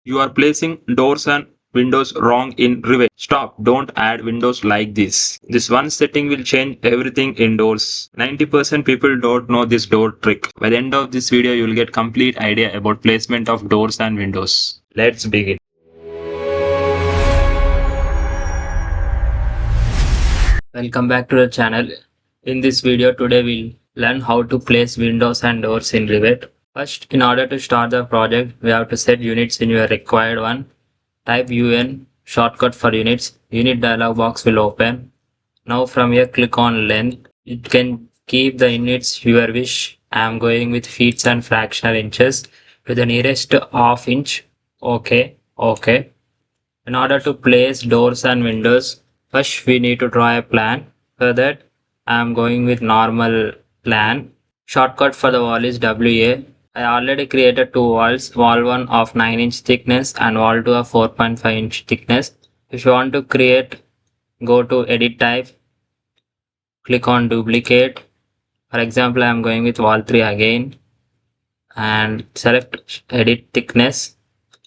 You are placing doors and windows wrong in Revit. Stop, don't add windows like this. This one setting will change everything indoors. 90% people don't know this door trick. By the end of this video, you will get complete idea about placement of doors and windows. Let's begin. Welcome back to the channel. In this video today we'll learn how to place windows and doors in Revit. First, in order to start the project, we have to set units in your required one. Type UN shortcut for units. Unit dialog box will open. Now from here click on length. You can keep the units your wish. I am going with feet and fractional inches to the nearest half inch. Okay. Okay. In order to place doors and windows, first we need to draw a plan. For that, I am going with normal plan. Shortcut for the wall is WA. I already created two walls, wall 1 of 9-inch thickness and wall 2 of 4.5-inch thickness. If you want to create, go to edit type, click on duplicate. For example, I am going with wall 3 again and select edit thickness.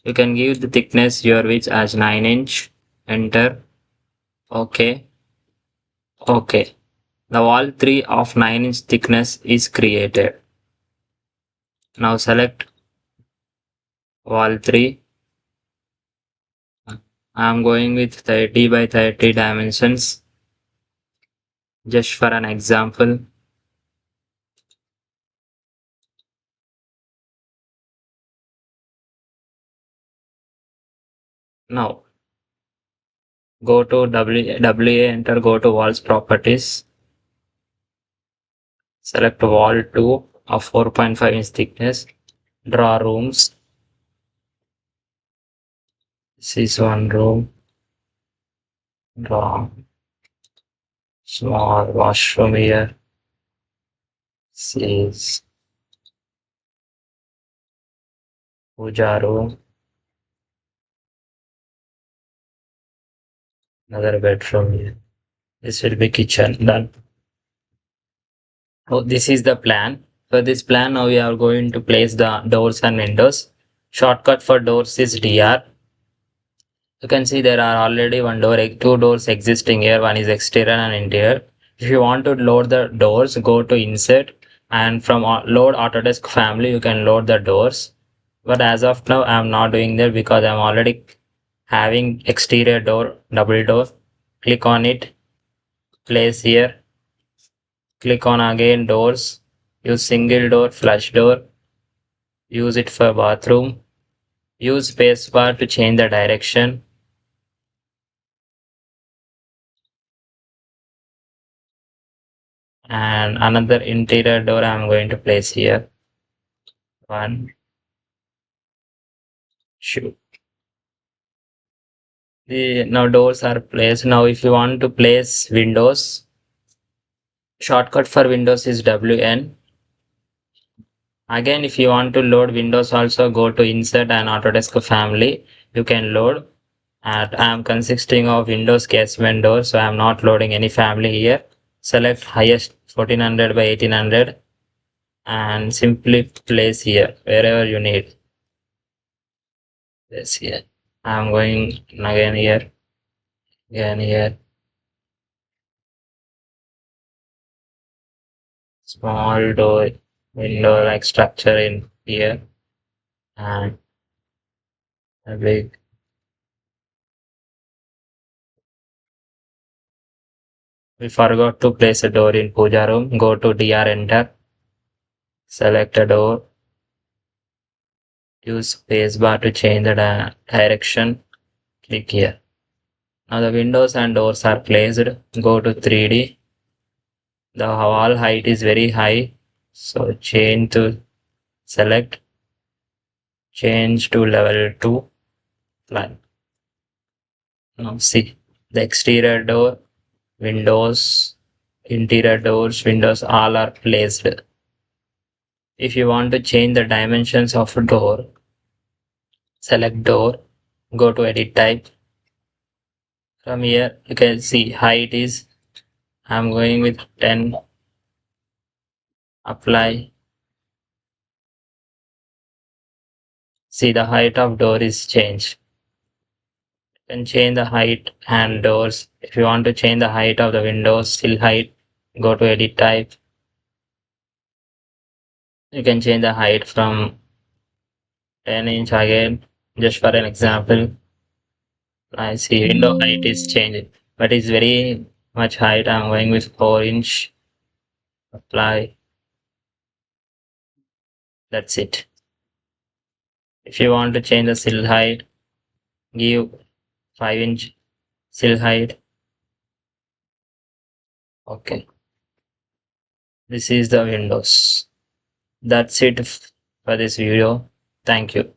You can give the thickness your wish as 9-inch. Enter. OK. OK. The wall 3 of 9-inch thickness is created. Now select wall 3. I am going with 30 by 30 dimensions. Just for an example. Now go to WA, enter, go to walls properties. Select wall 2 of 4.5-inch thickness. Draw rooms. This is one room. Draw small washroom here. This is puja room. Another bedroom here. This will be kitchen. Done. Oh, this is the plan. For this plan, now we are going to place the doors and windows. Shortcut for doors is DR. You can see there are already two doors existing here. One is exterior and interior. If you want to load the doors, go to insert and from load Autodesk family, you can load the doors. But as of now, I am not doing that because I am already having exterior door, double door. Click on it, place here. Click on again doors. Use single door, flush door. Use it for bathroom. Use spacebar to change the direction. And another interior door I'm going to place here. One. Shoot. The now doors are placed. Now if you want to place windows, shortcut for windows is WN. Again, if you want to load windows also, go to insert and Autodesk family. You can load. And I am consisting of Windows casement door, so I am not loading any family here. Select highest 1400 by 1800 and simply place here wherever you need. Place here. I am going again here, again here. Small door, window like structure in here and a big. We forgot to place a door in puja room. Go to DR, enter. Select a door. Use spacebar to change the direction. Click here. Now the windows and doors are placed. Go to 3D. The wall height is very high. So select, change to level 2. Plan. Now see the exterior door, windows, interior doors, windows all are placed. If you want to change the dimensions of a door, select door, go to edit type. From here you can see height is, I'm going with 10, apply, See, the height of door is changed. You can change the height and doors. If you want to change the height of the windows, still height, go to edit type. You can change the height from 10 inch again, just for an example. I see window height is changing, but it's very much height. I'm going with 4 inch. Apply. That's it. If you want to change the sill height, give 5 inch sill height. Okay. This is the windows. That's it for this video. Thank you.